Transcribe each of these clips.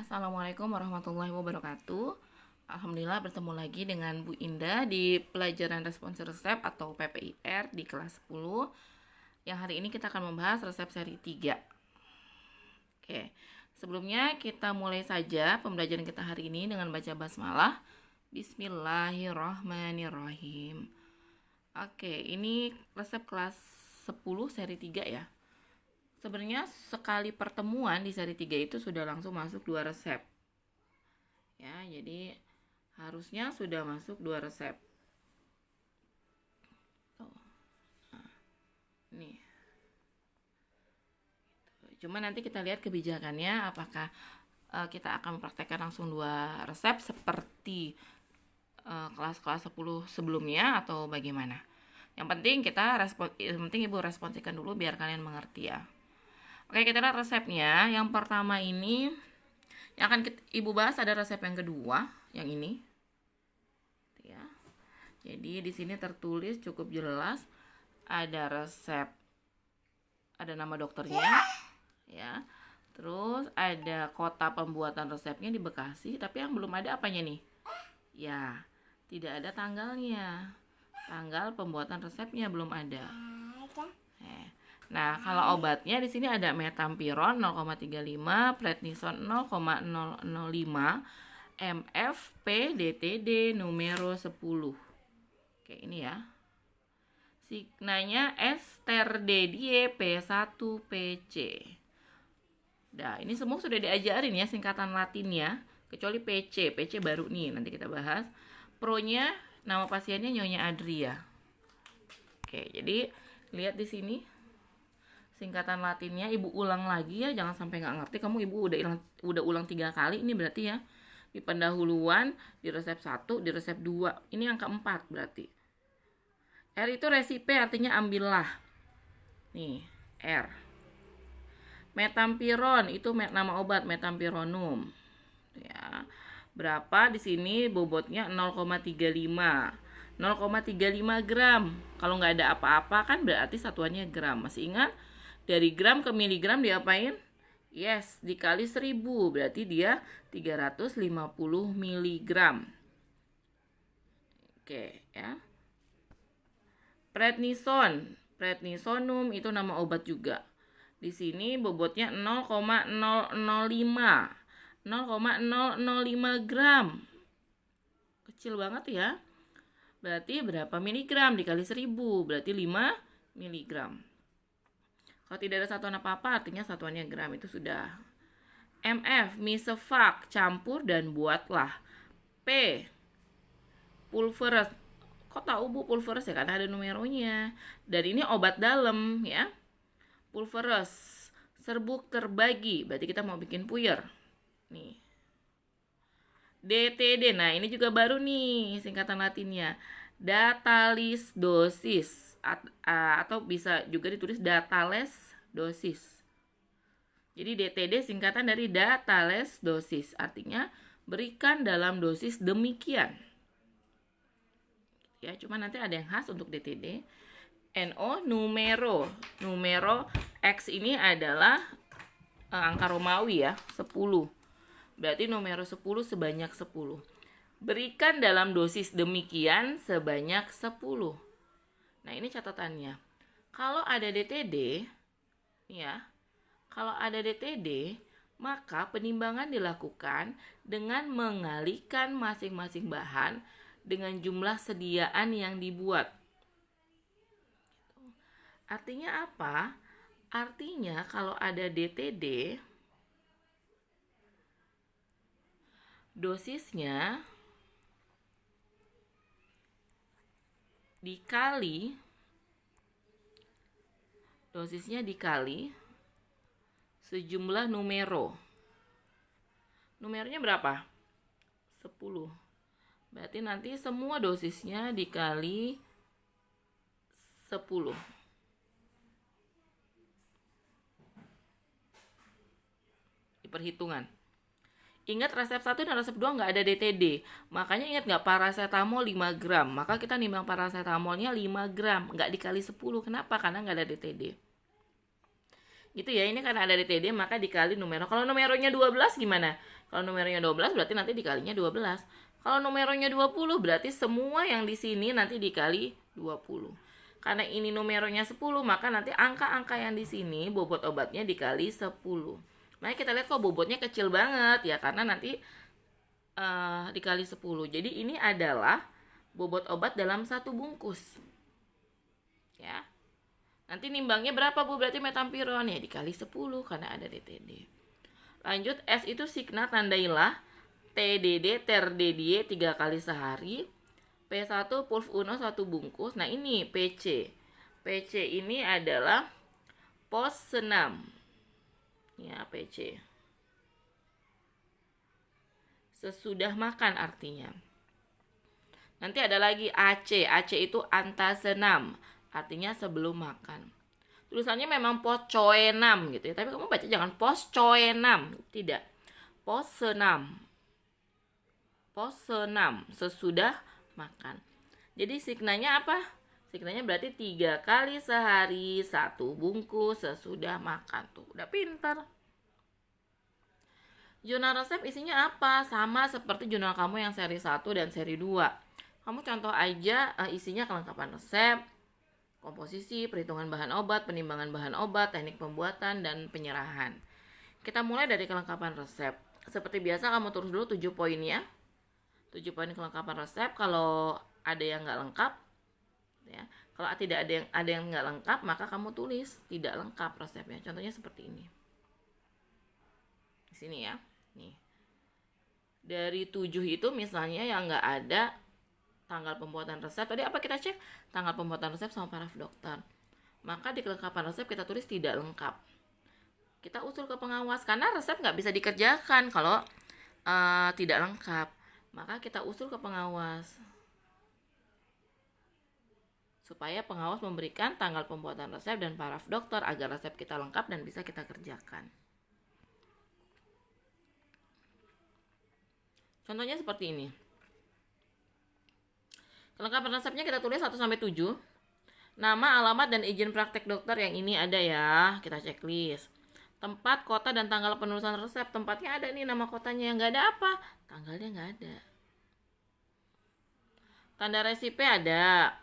Assalamualaikum warahmatullahi wabarakatuh. Alhamdulillah bertemu lagi dengan Bu Indah di pelajaran respons resep atau PPIR di kelas 10. Yang hari ini kita akan membahas resep seri 3. Oke, sebelumnya kita mulai saja pembelajaran kita hari ini dengan baca basmalah. Bismillahirrahmanirrahim. Oke, ini resep kelas 10 seri 3 ya. Sebenarnya sekali pertemuan di seri 3 itu sudah langsung masuk 2 resep. Ya, jadi harusnya sudah masuk 2 resep. Nah, nih. Cuma nanti kita lihat kebijakannya apakah kita akan mempraktekkan langsung 2 resep seperti kelas-kelas 10 sebelumnya atau bagaimana. Yang penting Ibu responsikan dulu biar kalian mengerti ya. Oke, kita lihat resepnya. Yang pertama ini yang akan Ibu bahas ada resep yang kedua, yang ini. Ya. Jadi di sini tertulis cukup jelas ada resep, ada nama dokternya, ya. Terus ada kota pembuatan resepnya di Bekasi, tapi yang belum ada apanya nih? Ya, tidak ada tanggalnya. Tanggal pembuatan resepnya belum ada. Nah, kalau obatnya di sini ada metampiron 0,35, prednison 0,005, MF, P, DTD, numero 10. Oke, ini ya. Signanya Esterdedie P1PC. Nah, ini semua sudah diajarin ya singkatan latinnya, kecuali PC. PC baru nih, nanti kita bahas. Pro-nya nama pasiennya Nyonya Adria. Oke, jadi lihat di sini singkatan latinnya Ibu ulang lagi ya, jangan sampai nggak ngerti. Kamu Ibu udah ulang 3 kali ini berarti ya. Di pendahuluan, di resep 1, di resep 2. Ini angka 4 berarti. R itu resipe artinya ambillah. Nih, R. Metampiron itu nama obat, metampironum. Ya. Berapa di sini bobotnya 0,35. 0,35 gram. Kalau nggak ada apa-apa kan berarti satuannya gram. Masih ingat? Dari gram ke miligram diapain? Yes, dikali 1000. Berarti dia 350 miligram. Oke, ya. Prednisonum itu nama obat juga. Di sini bobotnya 0,005. 0,005 gram. Kecil banget ya. Berarti berapa miligram dikali 1000? Berarti 5 miligram. Kalau tidak ada satuan apa-apa artinya satuannya gram, itu sudah. MF, Misefak, campur dan buatlah. P, pulveres. Kok tahu Bu pulveres ya? Karena ada numeronya. Dan ini obat dalam ya. Pulveres, serbuk terbagi. Berarti kita mau bikin puyer. Nih. DTD, nah ini juga baru nih singkatan latinnya. Datalis dosis atau bisa juga ditulis datales dosis. Jadi DTD singkatan dari datales dosis, artinya berikan dalam dosis demikian. Ya, cuma nanti ada yang khas untuk DTD. NO numero X ini adalah angka Romawi ya, 10. Berarti numero 10 sebanyak 10. Berikan dalam dosis demikian sebanyak 10. Nah, ini catatannya. Kalau ada DTD, ya, maka penimbangan dilakukan dengan mengalihkan masing-masing bahan dengan jumlah sediaan yang dibuat. Artinya apa? Artinya kalau ada DTD, dosisnya dikali sejumlah numero. Numeronya berapa? 10. Berarti nanti semua dosisnya dikali 10. Di perhitungan. Ingat resep 1 dan resep 2 nggak ada DTD. Makanya ingat nggak, paracetamol 5 gram. Maka kita nimbang paracetamolnya 5 gram. Nggak dikali 10. Kenapa? Karena nggak ada DTD. Gitu ya, ini karena ada DTD maka dikali numero. Kalau numeronya 12 gimana? Kalau numeronya 12 berarti nanti dikalinya 12. Kalau numeronya 20 berarti semua yang di sini nanti dikali 20. Karena ini numeronya 10 maka nanti angka-angka yang di sini bobot obatnya dikali 10. Makanya kita lihat kok bobotnya kecil banget ya, karena nanti dikali 10. Jadi ini adalah bobot obat dalam satu bungkus. Ya. Nanti nimbangnya berapa Bu? Berarti metampiron ya dikali 10 karena ada DTD. Lanjut, S itu signa, tandailah TDD terdedie 3 kali sehari. P1 pulv uno 1 bungkus. Nah ini PC. PC ini adalah pos senam. Ya PC. Sesudah makan artinya. Nanti ada lagi AC. AC itu antasenam. Artinya sebelum makan. Tulisannya memang pocoenam gitu ya, tapi kamu baca jangan poscoenam, tidak. Posenam. Posenam, sesudah makan. Jadi signanya apa? Signanya berarti 3 kali sehari 1 bungkus sesudah makan. Tuh, udah pintar. Jurnal resep isinya apa? Sama seperti jurnal kamu yang seri 1 dan seri 2. Kamu contoh aja isinya kelengkapan resep, komposisi, perhitungan bahan obat, penimbangan bahan obat, teknik pembuatan, dan penyerahan. Kita mulai dari kelengkapan resep. Seperti biasa kamu tulis dulu 7 poinnya. 7 poin kelengkapan resep. Kalau ada yang nggak lengkap, ya. Kalau tidak ada yang nggak lengkap, maka kamu tulis tidak lengkap resepnya. Contohnya seperti ini. Di sini ya. Nih. Dari 7 itu misalnya yang nggak ada tanggal pembuatan resep. Tadi apa kita cek? Tanggal pembuatan resep sama paraf dokter. Maka di kelengkapan resep kita tulis tidak lengkap. Kita usul ke pengawas karena resep nggak bisa dikerjakan kalau tidak lengkap. Maka kita usul ke pengawas supaya pengawas memberikan tanggal pembuatan resep dan paraf dokter agar resep kita lengkap dan bisa kita kerjakan. Contohnya seperti ini. Kelengkapan resepnya kita tulis 1-7. Nama, alamat, dan izin praktek dokter yang ini ada ya. Kita checklist. Tempat, kota, dan tanggal penulisan resep. Tempatnya ada nih, nama kotanya. Yang nggak ada apa? Tanggalnya nggak ada. Tanda resipe ada.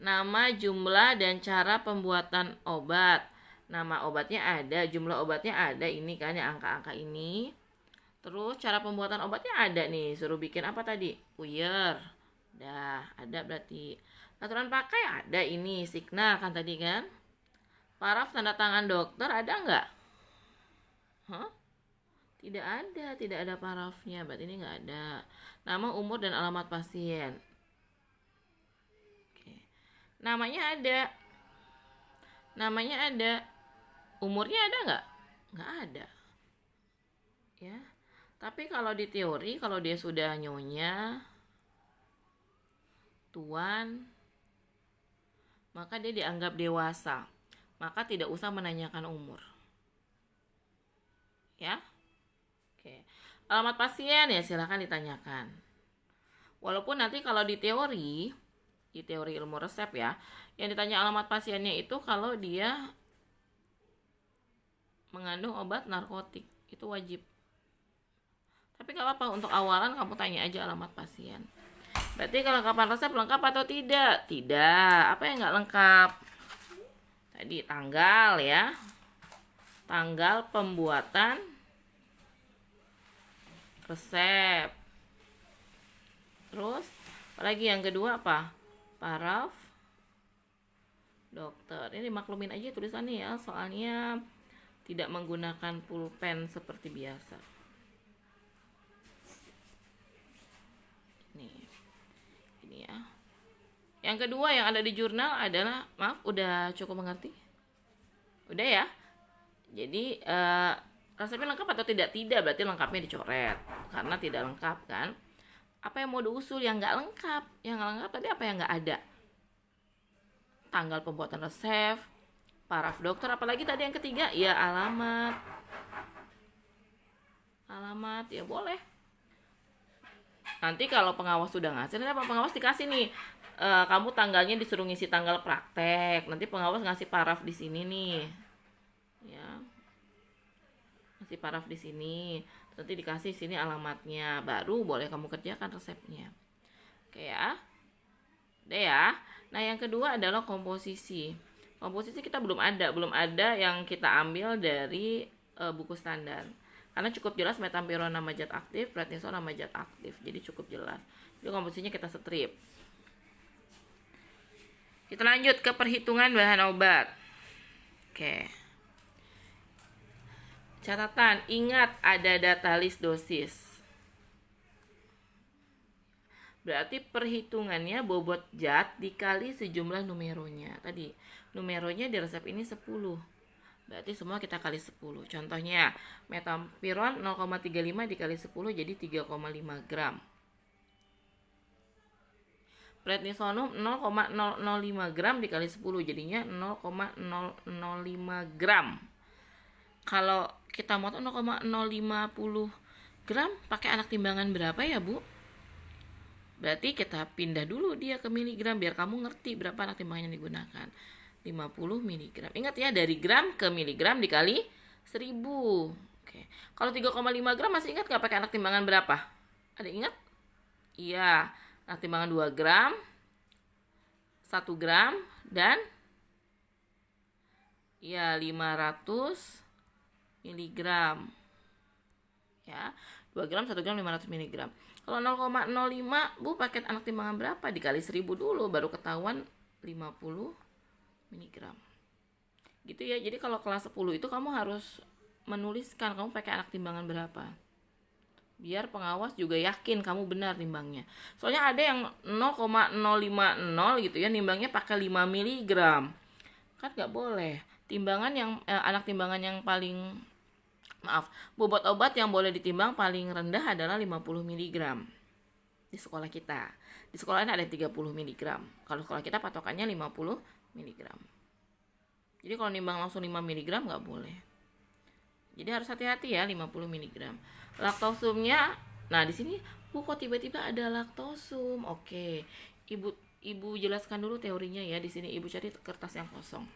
Nama, jumlah, dan cara pembuatan obat. Nama obatnya ada, jumlah obatnya ada. Ini kan ya angka-angka ini. Terus cara pembuatan obatnya ada nih. Suruh bikin apa tadi? Puyer. Dah, ada berarti. Aturan pakai ada ini, signa kan tadi kan. Paraf tanda tangan dokter ada nggak? Tidak ada parafnya, berarti ini nggak ada. Nama, umur, dan alamat pasien. Oke. Namanya ada. Umurnya ada nggak? Nggak ada. Ya. Tapi kalau di teori, kalau dia sudah nyonya, tuan, maka dia dianggap dewasa. Maka tidak usah menanyakan umur. Ya. Oke. Alamat pasien ya silakan ditanyakan. Walaupun nanti kalau di teori ilmu resep ya, yang ditanya alamat pasiennya itu kalau dia mengandung obat narkotik, itu wajib. Tapi gak apa-apa, untuk awalan kamu tanya aja alamat pasien. Berarti kelengkapan resep lengkap atau tidak? Tidak. Apa yang nggak lengkap? Tadi tanggal ya. Tanggal pembuatan resep. Terus, apalagi yang kedua apa? Paraf dokter. Ini maklumin aja tulisannya ya. Soalnya tidak menggunakan pulpen seperti biasa. Ini ya. Yang kedua yang ada di jurnal adalah, maaf, udah cukup mengerti? Udah ya? Jadi resepnya lengkap atau tidak? Tidak, berarti lengkapnya dicoret. Karena tidak lengkap kan? Apa yang mau diusul yang nggak lengkap? Yang nggak lengkap tadi apa yang nggak ada? Tanggal pembuatan resep, paraf dokter, apalagi tadi yang ketiga? Ya alamat. Alamat, ya boleh. Nanti kalau pengawas sudah ngasih, nanti pengawas dikasih nih, kamu tanggalnya disuruh ngisi tanggal praktek. Nanti pengawas ngasih paraf di sini nih, ya. si paraf di sini. Nanti dikasih sini alamatnya, baru boleh kamu kerjakan resepnya. Oke ya. Udah ya. Nah, yang kedua adalah komposisi. Komposisi kita belum ada yang kita ambil dari buku standar. Karena cukup jelas metampiron nama zat aktif, prednisone nama zat aktif. Jadi cukup jelas. Jadi komposisinya kita strip. Kita lanjut ke perhitungan bahan obat. Oke. Catatan, ingat ada data list dosis. Berarti perhitungannya bobot zat dikali sejumlah numeronya. Tadi numeronya di resep ini 10. Berarti semua kita kali 10. Contohnya, metampiron 0,35 dikali 10 jadi 3,5 gram. Prednisone 0,005 gram dikali 10 jadinya 0,005 gram. Kalau kita mau 0,050 gram pakai anak timbangan berapa ya, Bu? Berarti kita pindah dulu dia ke miligram biar kamu ngerti berapa anak timbangan yang digunakan. 50 miligram. Ingat ya, dari gram ke miligram dikali 1000. Oke. Kalau 3,5 gram masih ingat nggak pakai anak timbangan berapa? Ada ingat? Iya. Anak timbangan 2 gram, 1 gram, dan ya 500 miligram. Ya, 2 gram, 1 gram, 500 miligram. Kalau 0,05, Bu, paket anak timbangan berapa? Dikali 1000 dulu, baru ketahuan 50 miligram. Gitu ya, jadi kalau kelas 10 itu kamu harus menuliskan kamu pakai anak timbangan berapa. Biar pengawas juga yakin kamu benar nimbangnya. Soalnya ada yang 0,050 gitu ya, nimbangnya pakai 5 miligram. Kan nggak boleh. Timbangan yang anak timbangan yang paling bobot obat yang boleh ditimbang paling rendah adalah 50 mg di sekolah kita. Di sekolah lain ada 30 mg. Kalau sekolah kita patokannya 50 mg. Jadi kalau nimbang langsung 5 mg nggak boleh. Jadi harus hati-hati ya 50 mg. Laktosumnya, nah di sini Bu kok tiba-tiba ada laktosum. Oke, Ibu jelaskan dulu teorinya ya. Di sini Ibu cari kertas yang kosong.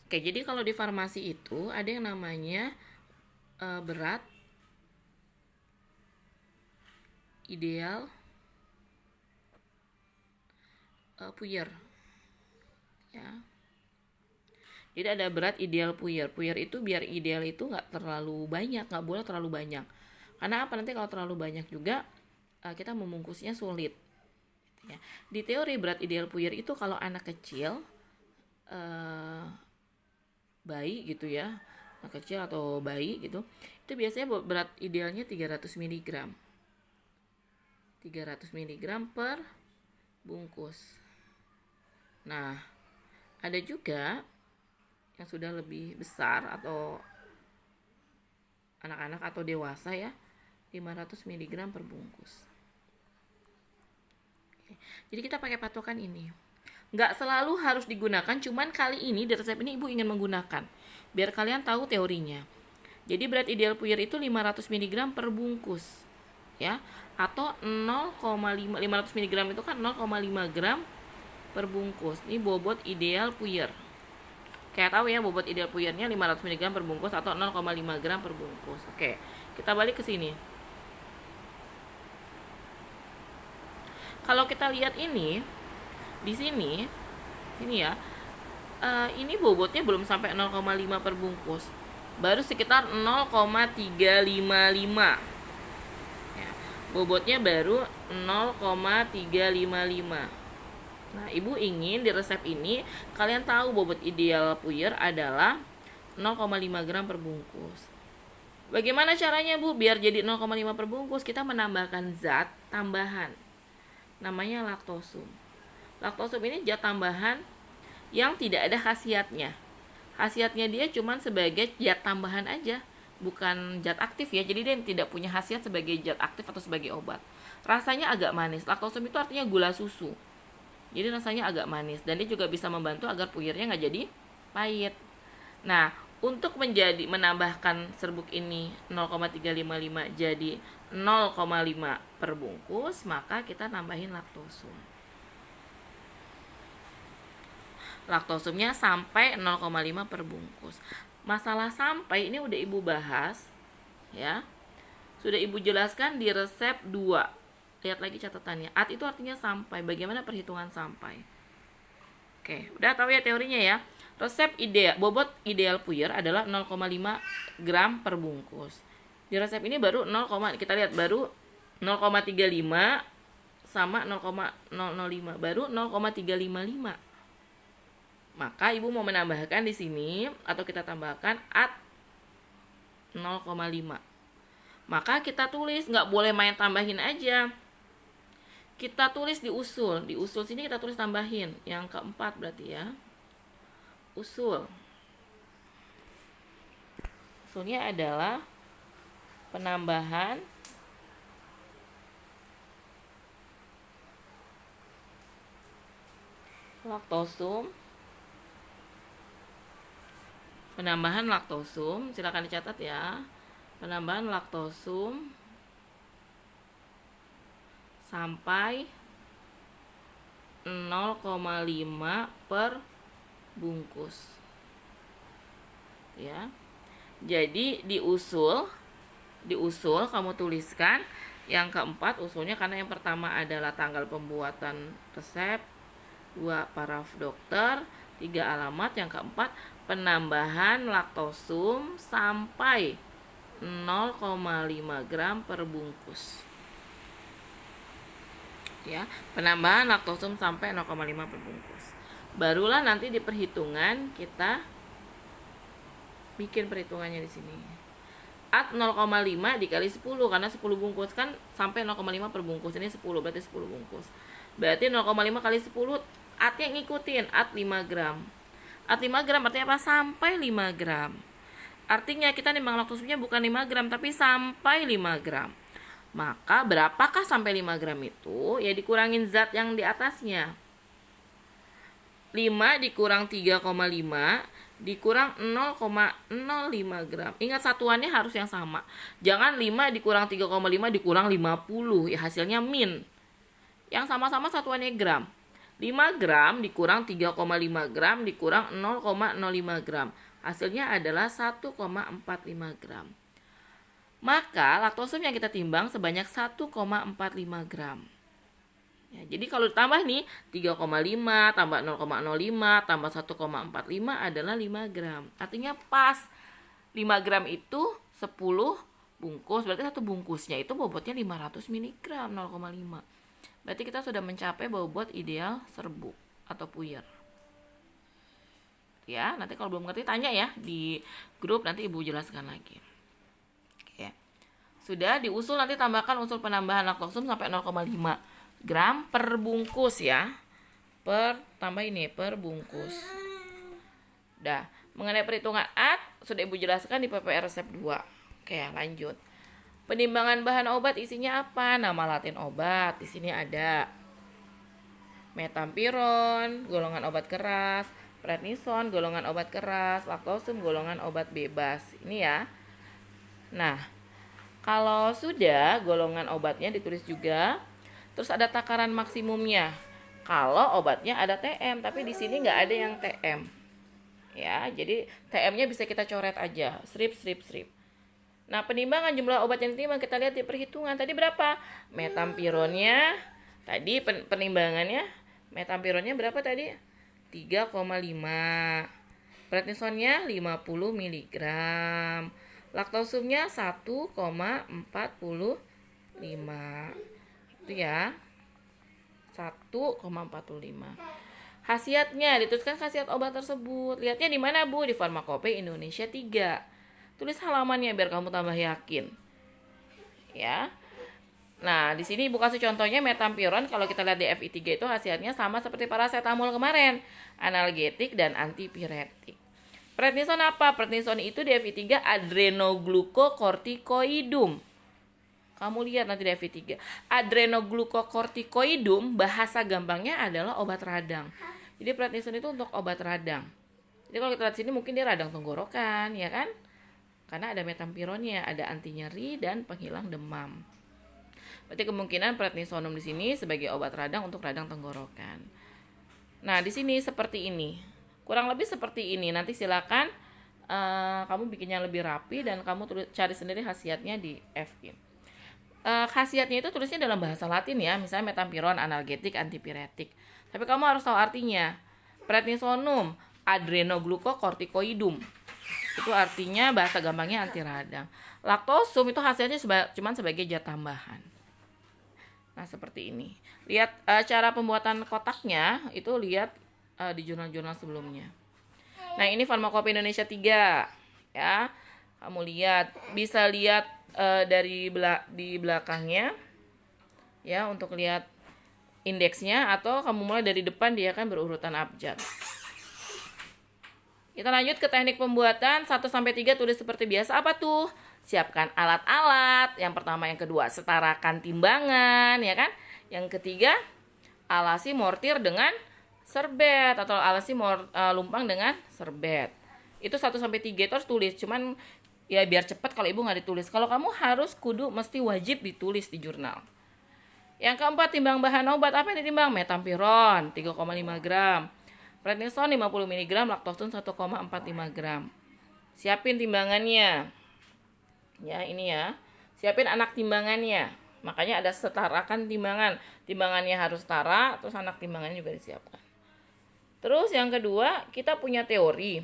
Oke, jadi kalau di farmasi itu ada yang namanya berat ideal puyer, ya. Jadi ada berat ideal puyer. Puyer itu biar ideal itu nggak terlalu banyak, nggak boleh terlalu banyak. Karena apa, nanti kalau terlalu banyak juga kita membungkusnya sulit. Ya. Di teori berat ideal puyer itu kalau anak kecil bayi gitu ya, anak kecil atau bayi gitu, itu biasanya berat idealnya 300 mg 300 mg per bungkus. Nah, ada juga yang sudah lebih besar atau anak-anak atau dewasa ya, 500 mg per bungkus. Oke. Jadi kita pakai patokan ini. Nggak selalu harus digunakan, cuman kali ini di resep ini Ibu ingin menggunakan biar kalian tahu teorinya. Jadi berat ideal puyer itu 500 mg per bungkus ya, atau 0,5 500 mg itu kan 0,5 gram per bungkus. Ini bobot ideal puyer. Kayak tahu ya, bobot ideal puyernya 500 mg per bungkus atau 0,5 gram per bungkus. Oke, kita balik ke sini. Kalau kita lihat ini di sini ya, ini bobotnya belum sampai 0,5 per bungkus, baru sekitar 0,355 ya, bobotnya baru 0,355. Nah, Ibu ingin di resep ini kalian tahu bobot ideal puyer adalah 0,5 gram per bungkus. Bagaimana caranya, Bu, biar jadi 0,5 per bungkus? Kita menambahkan zat tambahan namanya laktosum. Laktosum ini zat tambahan yang tidak ada khasiatnya. Khasiatnya dia cuma sebagai zat tambahan aja, bukan zat aktif ya. Jadi dia tidak punya khasiat sebagai zat aktif atau sebagai obat. Rasanya agak manis. Laktosum itu artinya gula susu. Jadi rasanya agak manis dan dia juga bisa membantu agar puyernya nggak jadi pahit. Nah, untuk menambahkan serbuk ini 0,355 jadi 0,5 per bungkus, maka kita tambahin laktosum. Laktosumnya sampai 0,5 per bungkus. Masalah sampai ini udah Ibu bahas ya. Sudah Ibu jelaskan di resep 2. Lihat lagi catatannya. At itu artinya sampai. Bagaimana perhitungan sampai? Oke, udah tahu ya teorinya ya. Resep ideal, bobot ideal puyer adalah 0,5 gram per bungkus. Di resep ini baru 0, kita lihat baru 0,35 sama 0,005, baru 0,355. Maka Ibu mau menambahkan di sini atau kita tambahkan at 0,5. Maka kita tulis, nggak boleh main tambahin aja. Kita tulis di usul. Di usul sini kita tulis tambahin. Yang keempat berarti ya. Usul. Usulnya adalah penambahan laktosum. Penambahan laktosum, silakan dicatat ya. Penambahan laktosum sampai 0,5 per bungkus. Ya. Jadi di usul kamu tuliskan yang keempat usulnya, karena yang pertama adalah tanggal pembuatan resep, 2 paraf dokter, 3 alamat, yang keempat penambahan laktosum sampai 0,5 gram per bungkus. Ya, penambahan laktosum sampai 0,5 per bungkus. Barulah nanti di perhitungan kita bikin perhitungannya di sini. At 0,5 dikali 10, karena 10 bungkus kan sampai 0,5 per bungkus. Ini 10, berarti 10 bungkus. Berarti 0,5 kali 10, atnya ngikutin, at 5 gram. At 5 gram artinya apa? Sampai 5 gram. Artinya kita nimbang laktosumnya bukan 5 gram, tapi sampai 5 gram. Maka berapakah sampai 5 gram itu? Ya dikurangin zat yang di atasnya. 5 dikurang 3,5 dikurang 0,05 gram. Ingat satuannya harus yang sama. Jangan 5 dikurang 3,5 dikurang 50. Ya hasilnya min. Yang sama-sama satuannya gram. 5 gram dikurang 3,5 gram dikurang 0,05 gram. Hasilnya adalah 1,45 gram. Maka laktosum yang kita timbang sebanyak 1,45 gram. Ya, jadi kalau ditambah nih 3,5 tambah 0,05 tambah 1,45 adalah 5 gram. Artinya pas 5 gram itu 10 bungkus. Berarti satu bungkusnya itu bobotnya 500 mg 0,5. Berarti kita sudah mencapai bobot ideal serbuk atau puyer. Ya, nanti kalau belum ngerti tanya ya di grup, nanti Ibu jelaskan lagi. Oke. Sudah diusul, nanti tambahkan usul penambahan laktosum sampai 0,5 gram per bungkus ya. Tambah ini per bungkus. Dah, mengenai perhitungan at sudah Ibu jelaskan di PPR resep 2. Oke, lanjut. Penimbangan bahan obat isinya apa? Nama latin obat. Di sini ada metampiron, golongan obat keras, prednison, golongan obat keras, laktosum, golongan obat bebas. Ini ya. Nah, kalau sudah golongan obatnya ditulis juga, terus ada takaran maksimumnya. Kalau obatnya ada TM, tapi di sini nggak ada yang TM. Ya, jadi TM-nya bisa kita coret aja, strip. Nah, penimbangan jumlah obat yang ditimbang kita lihat di perhitungan. Tadi berapa? Metampironnya, tadi penimbangannya, metampironnya berapa tadi? 3,5. Prednisonnya 50 mg. Laktosumnya 1,45. Itu ya. 1,45. Khasiatnya, dituliskan khasiat obat tersebut. Lihatnya di mana, Bu? Di Farmakope Indonesia 3. Tulis halamannya biar kamu tambah yakin. Ya. Nah, di sini Ibu kasih contohnya metampiron. Kalau kita lihat di FI3 itu khasiatnya sama seperti paracetamol kemarin, analgetik dan antipiretik. Prednison apa? Prednison itu di FI3 adrenoglukokortikoidum. Kamu lihat nanti di FI3. Adrenoglukokortikoidum bahasa gampangnya adalah obat radang. Jadi prednison itu untuk obat radang. Jadi kalau kita lihat sini mungkin dia radang tenggorokan, ya kan? Karena ada metampironnya, ada anti nyeri dan penghilang demam. Berarti kemungkinan prednisonum di sini sebagai obat radang untuk radang tenggorokan. Nah, di sini seperti ini. Kurang lebih seperti ini. Nanti silakan kamu bikinnya lebih rapi dan kamu cari sendiri khasiatnya di FI. Khasiatnya itu tulisnya dalam bahasa Latin ya, misalnya metampiron, analgetik, antipiretik. Tapi kamu harus tahu artinya. Prednisonum adrenoglucocorticoidum. Itu artinya bahasa gampangnya anti radang. Laktosum itu khasiatnya cuma sebagai zat tambahan. Nah, seperti ini. Lihat cara pembuatan kotaknya, itu lihat di jurnal-jurnal sebelumnya. Nah, ini Farmakope Indonesia 3 ya. Kamu lihat, bisa lihat di belakangnya ya, untuk lihat indeksnya, atau kamu mulai dari depan, dia kan berurutan abjad. Kita lanjut ke teknik pembuatan 1-3, tulis seperti biasa. Apa tuh? Siapkan alat-alat. Yang pertama, yang kedua, setarakan timbangan, ya kan? Yang ketiga, alasi mortir dengan serbet, atau alasi lumpang dengan serbet. Itu 1-3 itu harus tulis. Cuman ya biar cepat kalau ibu nggak ditulis. Kalau kamu harus mesti wajib ditulis di jurnal. Yang keempat, timbang bahan obat. Apa yang ditimbang? Metampiron 3,5 gram, prednison 50 mg, laktosum 1,45 gram. Siapin timbangannya. Ya, ini ya. Siapin anak timbangannya. Makanya ada setarakan timbangan. Timbangannya harus setara, terus anak timbangannya juga disiapkan. Terus yang kedua, kita punya teori.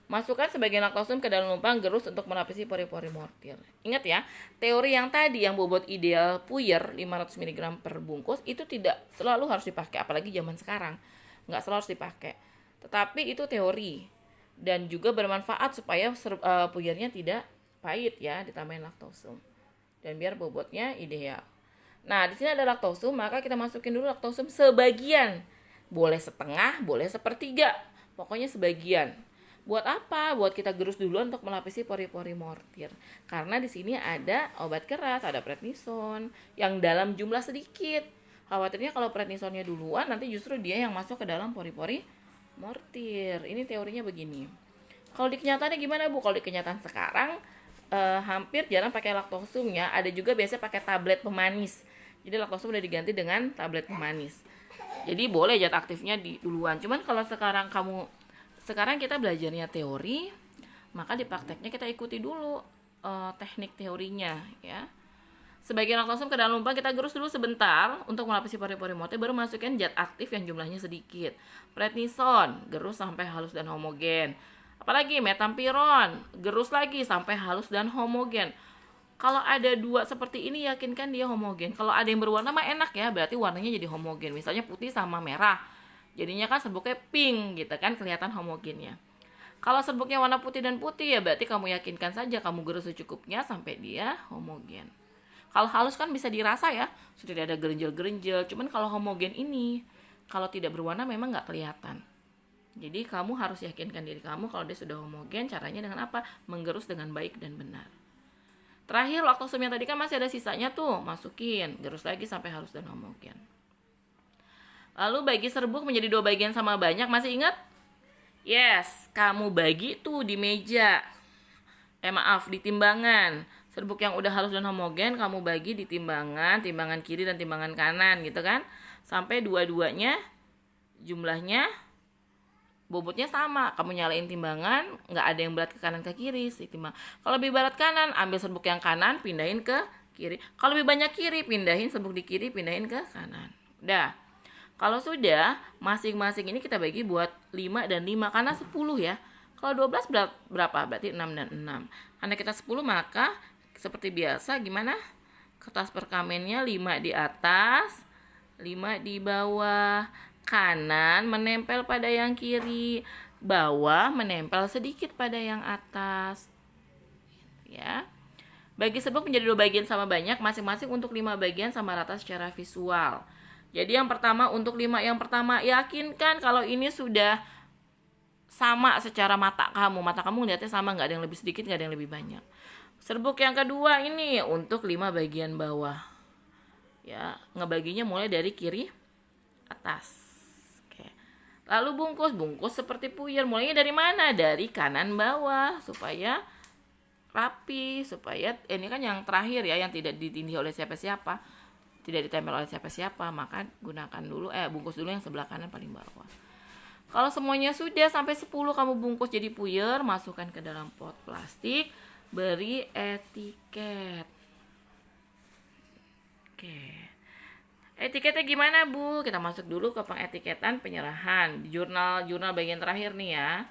Masukkan sebagian laktosum ke dalam lumpang gerus untuk melapisi pori-pori mortir. Ingat ya, teori yang tadi yang bobot ideal puyer 500 mg per bungkus itu tidak selalu harus dipakai, apalagi zaman sekarang. Nggak selalu harus dipakai. Tetapi itu teori dan juga bermanfaat supaya puyernya tidak pahit ya, ditambahin laktosum. Dan biar bobotnya ideal. Nah, di sini ada laktosum, maka kita masukin dulu laktosum sebagian. Boleh setengah, boleh sepertiga. Pokoknya sebagian. Buat apa? Buat kita gerus dulu untuk melapisi pori-pori mortir. Karena di sini ada obat keras, ada prednison yang dalam jumlah sedikit. Khawatirnya kalau prednisonnya duluan, nanti justru dia yang masuk ke dalam pori-pori mortir. Ini teorinya begini. Kalau di kenyataannya gimana, Bu? Kalau di kenyataan sekarang hampir jarang pakai laktosum ya. Ada juga biasanya pakai tablet pemanis. Jadi laktosum udah diganti dengan tablet pemanis. Jadi boleh zat aktifnya duluan. Cuman kalau sekarang kita belajarnya teori, maka di prakteknya kita ikuti dulu teknik teorinya ya. Sebagian laktosum ke dalam lumpang kita gerus dulu sebentar untuk melapisi pori-pori mortir, baru masukin zat aktif yang jumlahnya sedikit. Prednison, gerus sampai halus dan homogen. Apalagi metampiron, gerus lagi sampai halus dan homogen. Kalau ada dua seperti ini, yakinkan dia homogen. Kalau ada yang berwarna mah enak ya, berarti warnanya jadi homogen. Misalnya putih sama merah. Jadinya kan serbuknya pink gitu kan, kelihatan homogennya. Kalau serbuknya warna putih dan putih ya berarti kamu yakinkan saja kamu gerus secukupnya sampai dia homogen. Kalau halus kan bisa dirasa ya, sudah ada gerenjel-gerenjel. Cuman kalau homogen ini, kalau tidak berwarna memang nggak kelihatan. Jadi kamu harus yakinkan diri kamu kalau dia sudah homogen. Caranya dengan apa? Menggerus dengan baik dan benar. Terakhir, laktosum yang tadi kan masih ada sisanya tuh, masukin, gerus lagi sampai halus dan homogen. Lalu bagi serbuk menjadi 2 bagian sama banyak, masih ingat? Yes, kamu bagi tuh di meja. Di timbangan. Serbuk yang udah halus dan homogen kamu bagi di timbangan kiri dan timbangan kanan gitu kan. Sampai dua-duanya jumlahnya bobotnya sama. Kamu nyalain timbangan, nggak ada yang berat ke kanan ke kiri sih timbang. Kalau lebih berat kanan, ambil serbuk yang kanan, pindahin ke kiri. Kalau lebih banyak kiri, pindahin serbuk di kiri, pindahin ke kanan. Udah. Kalau sudah, masing-masing ini kita bagi buat 5 dan 5 karena 10 ya. Kalau 12 berapa? Berarti 6 dan 6. Karena kita 10 maka seperti biasa gimana? Kertas perkamennya 5 di atas, 5 di bawah. Kanan menempel pada yang kiri, bawah menempel sedikit pada yang atas. Ya. Bagi serbuk menjadi 2 bagian sama banyak, masing-masing untuk 5 bagian sama rata secara visual. Jadi yang pertama, untuk 5 yang pertama, yakinkan kalau ini sudah sama secara mata kamu. Mata kamu lihatnya sama, nggak ada yang lebih sedikit, nggak ada yang lebih banyak. Serbuk yang kedua ini untuk 5 bagian bawah. Ya, ngebaginya mulai dari kiri atas. Oke. Lalu bungkus seperti puyer. Mulainya dari mana? Dari kanan bawah supaya rapi, supaya ini kan yang terakhir ya, yang tidak ditindih oleh siapa-siapa. Tidak ditempel oleh siapa-siapa, maka gunakan dulu bungkus dulu yang sebelah kanan paling bawah. Kalau semuanya sudah sampai 10 kamu bungkus jadi puyer, masukkan ke dalam pot plastik, beri etiket. Oke. Etiketnya gimana, Bu? Kita masuk dulu ke pengetiketan penyerahan. Di jurnal bagian terakhir nih ya.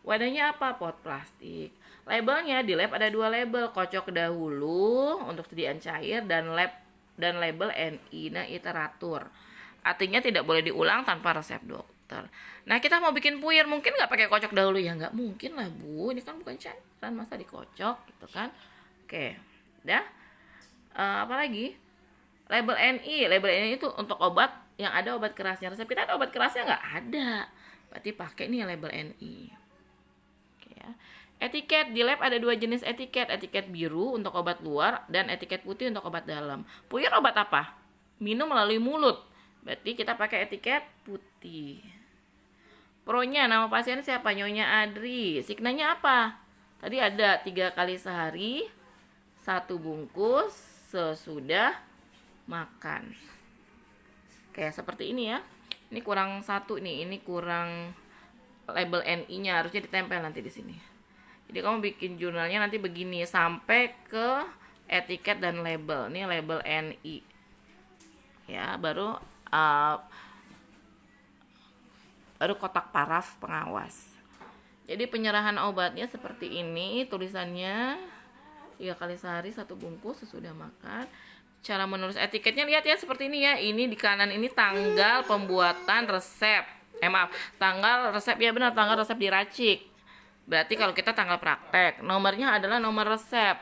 Wadahnya apa? Pot plastik. Labelnya di lab ada 2 label, kocok dahulu untuk sediaan cair dan label NI, nah iteratur. Artinya tidak boleh diulang tanpa resep dokter. Nah, kita mau bikin puyer, mungkin nggak pakai kocok dahulu ya? Nggak mungkin lah, Bu. Ini kan bukan cairan, masa dikocok gitu kan? Oke, dah. Apa lagi? Label NI itu untuk obat yang ada obat kerasnya. Resep kita ada obat kerasnya nggak ada. Berarti pakai nih label NI. Oke ya. Etiket di lab ada 2 jenis etiket biru untuk obat luar dan etiket putih untuk obat dalam. Puyer obat apa? Minum melalui mulut. Berarti kita pakai etiket putih. Pronya, nama pasien siapa? Nyonya Adri. Signanya apa? Tadi ada 3 kali sehari, 1 bungkus sesudah makan. Kayak seperti ini ya. Ini kurang 1 nih, ini kurang label NI-nya, harusnya ditempel nanti di sini. Jadi kamu bikin jurnalnya nanti begini sampai ke etiket dan label. Ini label NI. Ya, baru kotak paraf pengawas. Jadi penyerahan obatnya seperti ini, tulisannya 3 kali sehari 1 bungkus sesudah makan. Cara menulis etiketnya lihat ya seperti ini ya. Ini di kanan ini tanggal pembuatan resep. Tanggal resep ya, benar, tanggal resep diracik. Berarti kalau kita tanggal praktek, nomornya adalah nomor resep.